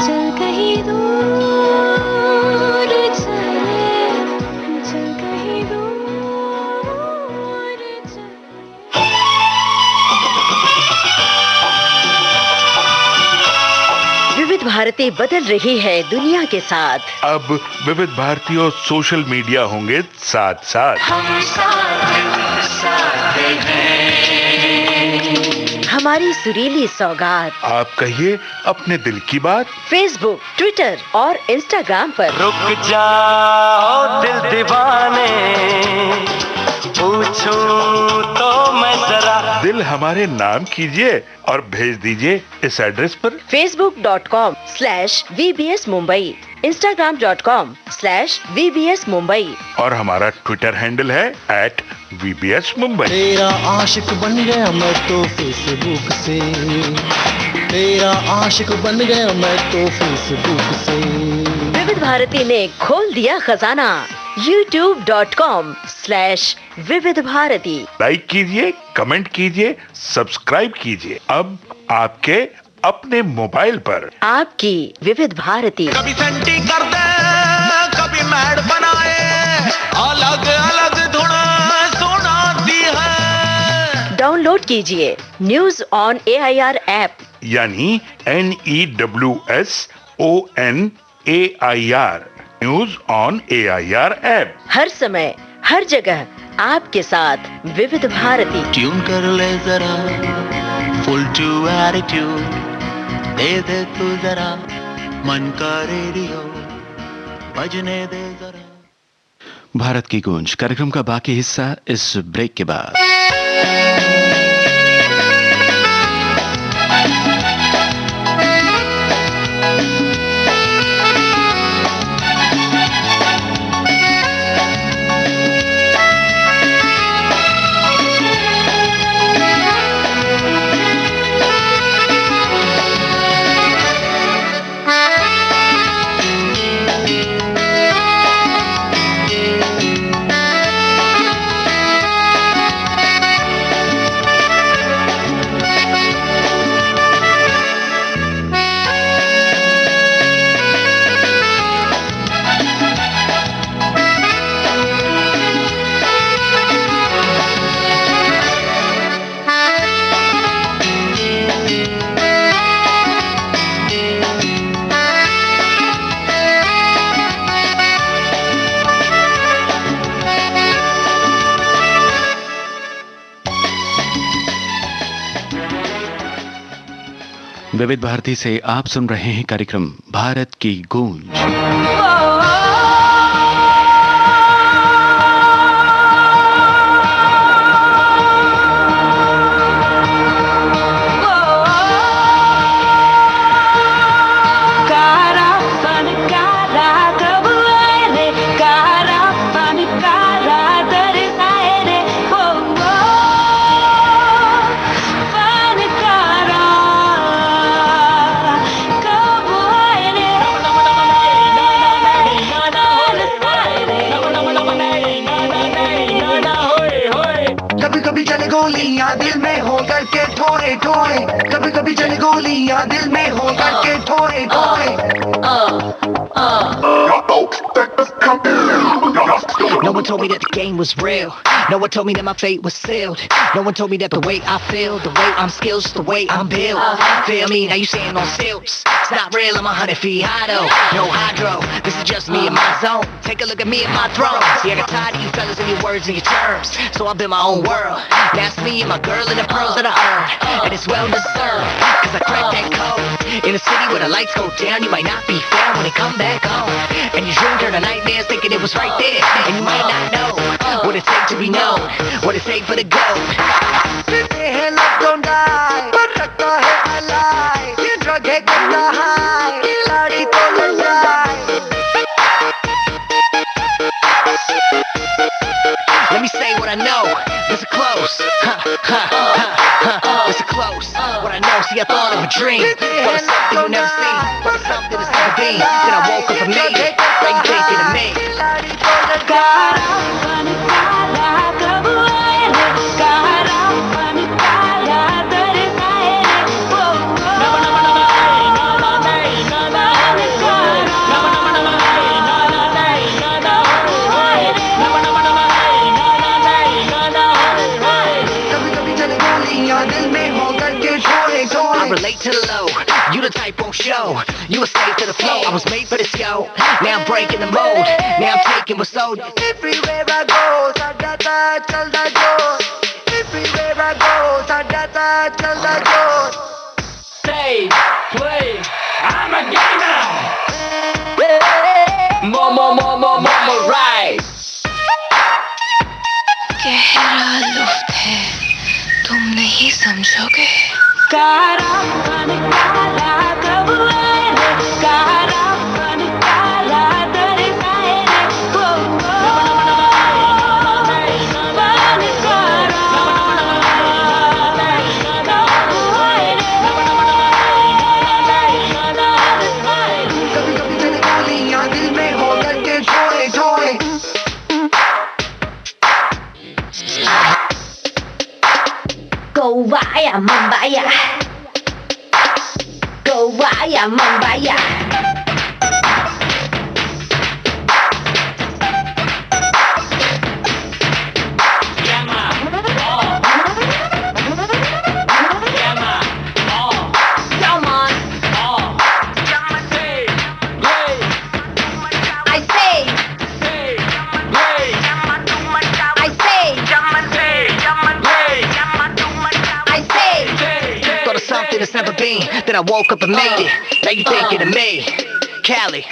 चल कहीं दूर चले चल कहीं दूर चले विविध भारती बदल रही है दुनिया के साथ। अब विविध भारती और सोशल मीडिया होंगे साथ साथ। हम साथ हैं हमारी सुरीली सौगात आप कहिए अपने दिल की बात। फेसबुक, ट्विटर और इंस्टाग्राम पर। रुक जाओ दिल दीवाने पूछूं तो मैं जरा दिल हमारे नाम कीजिए और भेज दीजिए इस एड्रेस पर। facebook.com/VBS Mumbai, Instagram.com/VBS Mumbai और हमारा ट्विटर हैंडल है @VBS Mumbai। तेरा आशिक बन गया मैं तो फेसबुक से तेरा आशिक बन गया मैं तो फेसबुक से। विविध भारती ने खोल दिया खजाना youtube.com/विविध भारती। लाइक कीजिए, कमेंट कीजिए, सब्सक्राइब कीजिए। अब आपके अपने मोबाइल पर आपकी विविध भारती। कभी सेंटी कर दे कभी मैड बनाए अलग अलग धुन सुनाती है। डाउनलोड कीजिए न्यूज ऑन AIR ऐप। यानी NEWSONAIR news on AIR app. हर समय हर जगह आपके साथ विविध भारती। ट्यून कर ले जरा फुल टू एटीट्यूड दे दे तू जरा मन का रेडियो बजने दे जरा। भारत की गूंज कार्यक्रम का बाकी हिस्सा इस ब्रेक के बाद। विविध भारती से आप सुन रहे हैं कार्यक्रम भारत की गूंज। गोलियां दिल में हो करके ठोए ठोए, कभी कभी चले गोलियां दिल में हो करके ठोए ठोए। No one told me that the game was real. No one told me that my fate was sealed. No one told me that the way I feel, the way I'm skilled, the way I'm built. Feel me? Now you saying on stilts. It's not real, I'm 100 feet high though. No hydro, this is just me and my zone. Take a look at me and my throne. See, I got tired of you fellas and your words and your terms. So I built my own world. That's me and my girl and the pearls that I earned. And it's well deserved, cause I cracked that code. In a city where the lights go down, you might not be found when they come back home. And your dream turned to nightmares thinking it was right there. And you might not know what it takes to be known, what it takes for the gold. Don't die, but रखता है alive. ये drug है कितना high, खिलाड़ी तो लड़ जाए. Let me say what I know. Listen close. Listen close. What I know. See, I thought of a dream. But it's something you never seen. But it's something that's never been. Then I woke up and made it. Now you thinking of me. I relate to the low, you the type won't show. You a slave to the flow, I was made for this, yo. Now I'm breaking the mold, now I'm taking what's sold. Everywhere I go, sadata chalda josh. Everywhere I go, sadata chalda josh. Say, play, I'm a gamer. More, right. गहरा लुफ्त है, तुम नहीं समझोगे। काला पन काला कब आए रे, काला पन काला दरसाए रे, वो पन काला कब आए रे, कभी कभी चले गोलियां दिल में हो करके ठोए ठोए. Go vaya Mambaya. Go vaya Mambaya. It's never been. Then I woke up and made it. Now you thinking of me, Cali.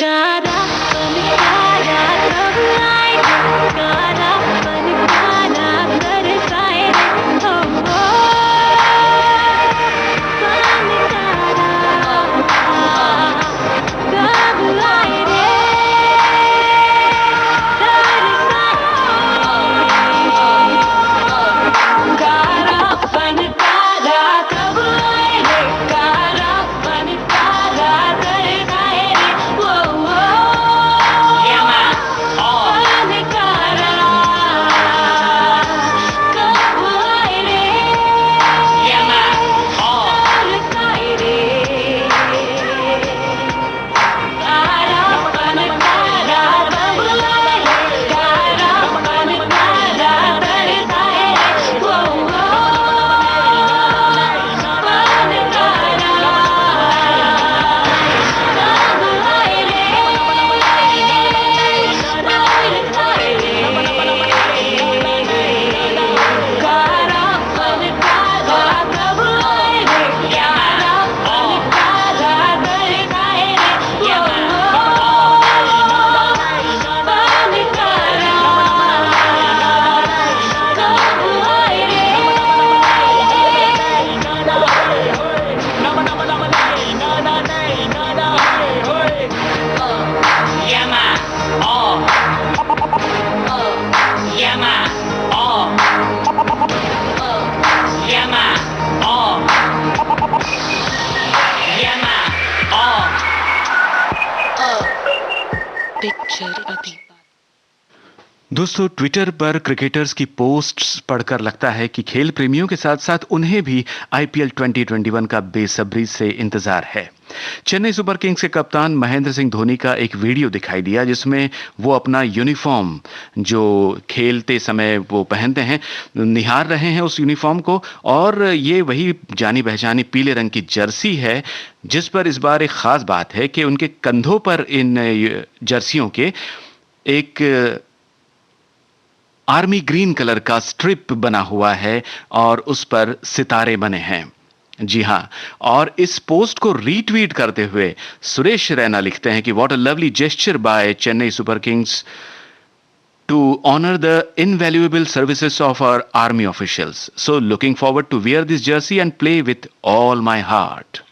दोस्तों, ट्विटर पर क्रिकेटर्स की पोस्ट्स पढ़कर लगता है कि खेल प्रेमियों के साथ साथ उन्हें भी आईपीएल 2021 का बेसब्री से इंतजार है। चेन्नई सुपर किंग्स के कप्तान महेंद्र सिंह धोनी का एक वीडियो दिखाई दिया जिसमें वो अपना यूनिफॉर्म जो खेलते समय वो पहनते हैं निहार रहे हैं उस यूनिफॉर्म को, और ये वही जानी पहचानी पीले रंग की जर्सी है जिस पर इस बार एक खास बात है कि उनके कंधों पर इन जर्सियों के एक आर्मी ग्रीन कलर का स्ट्रिप बना हुआ है और उस पर सितारे बने हैं। जी हां, और इस पोस्ट को रीट्वीट करते हुए सुरेश रैना लिखते हैं कि what a lovely gesture by Chennai super kings to honor the invaluable services of our army officials. So looking forward to wear this jersey and play with all my heart.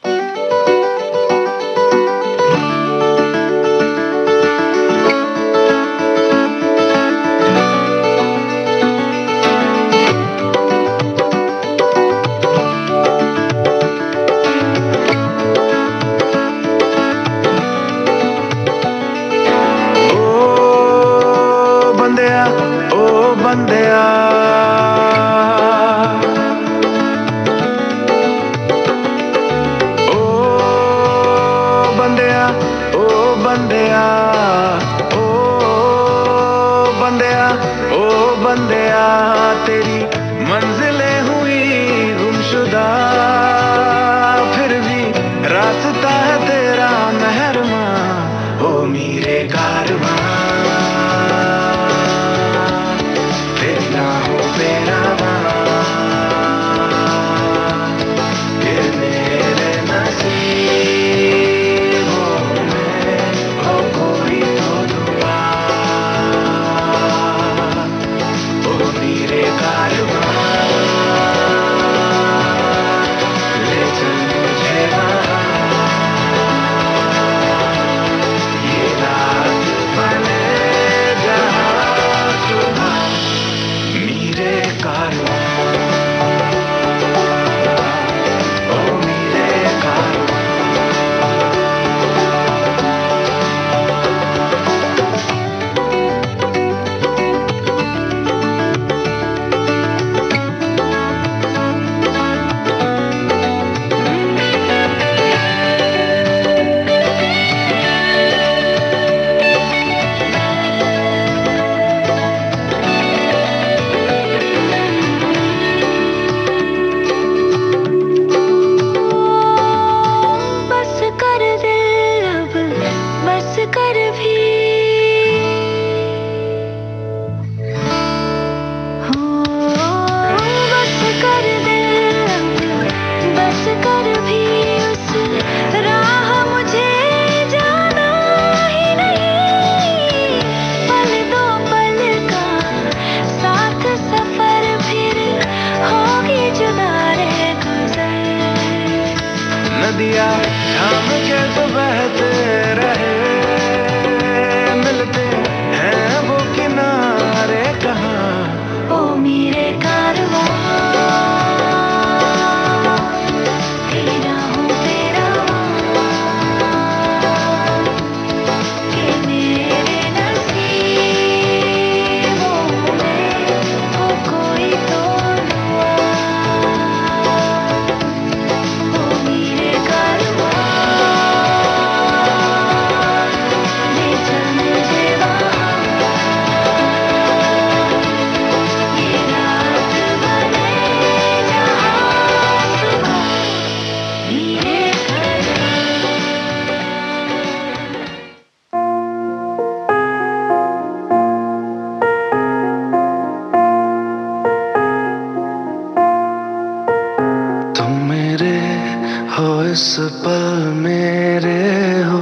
इस पल मेरे हो,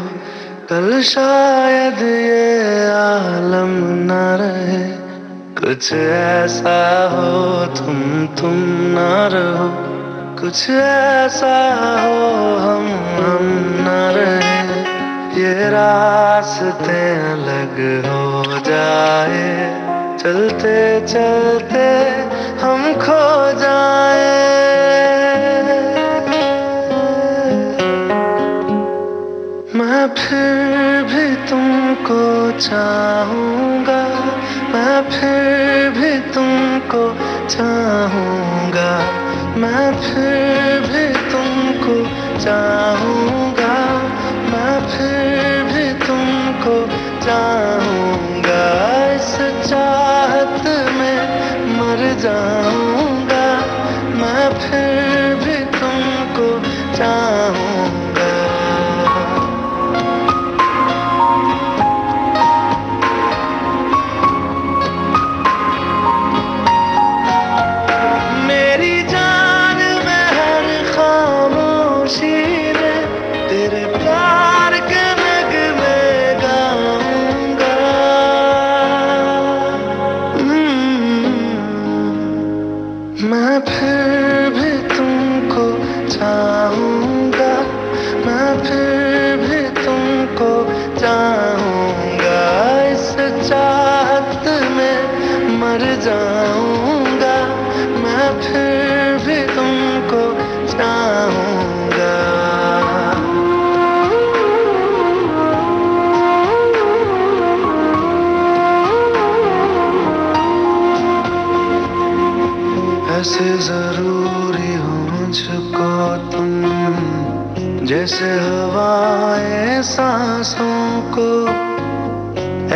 कल शायद ये आलम न रहे। कुछ ऐसा हो तुम न रहो, कुछ ऐसा हो हम न रहे। ये रास्ते अलग हो जाए, चलते चलते हम खो जाए। मैं फिर भी तुमको चाहूँगा, मैं फिर मैं फिर भी तुमको चाहूंगा, मैं फिर भी तुमको चाहूंगा, इस चाहत में मर जाऊंगा, मैं फिर भी तुमको चाहूंगा। मेरी जान में हर खामोशी में तेरे प्यार के नगमे गाऊंगा। मैं फिर भी तुमको चाहूंगा, मैं फिर भी तुमको चाहूंगा, इस चाहत में मर जाऊंगा, मैं फिर भी तुमको चाहूंगा। ऐसे जरूरी हो मुझको तुम, जैसे हवाएं सांसों को,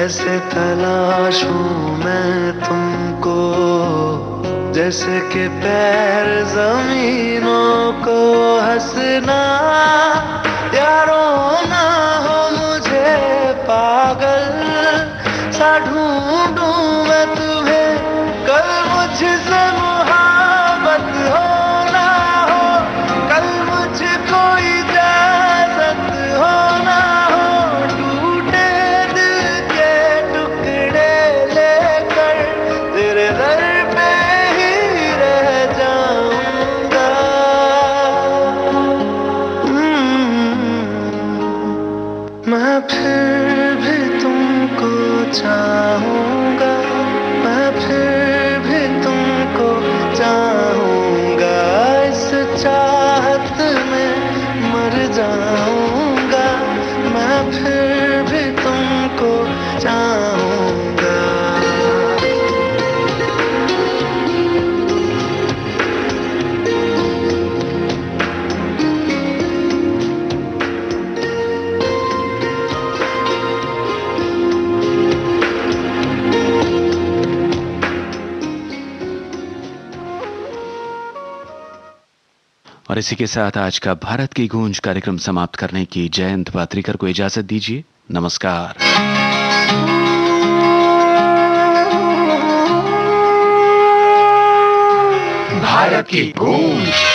ऐसे तलाशूं मैं तुमको, जैसे कि पैर जमीनों को। हंसना या रोना हो मुझे पागल सा ढूंढूं मैं तुम्हें, कल मुझसे मोहब्बत हो ना हो, कल मुझको इजाजत हो ना हो, टूटे दिल के टुकड़े लेकर तेरे दर पे ही रह जाऊंगा। मैं फिर भी तुमको चाहूंगा, मैं फिर भी तुमको चाहूंगा, इस चाहत में मर जाऊंगा, मैं फिर भी तुमको चाहूंगा। और इसी के साथ आज का भारत की गूंज कार्यक्रम समाप्त करने की जयंत पात्रिकर को इजाजत दीजिए। नमस्कार। भारत की गूंज।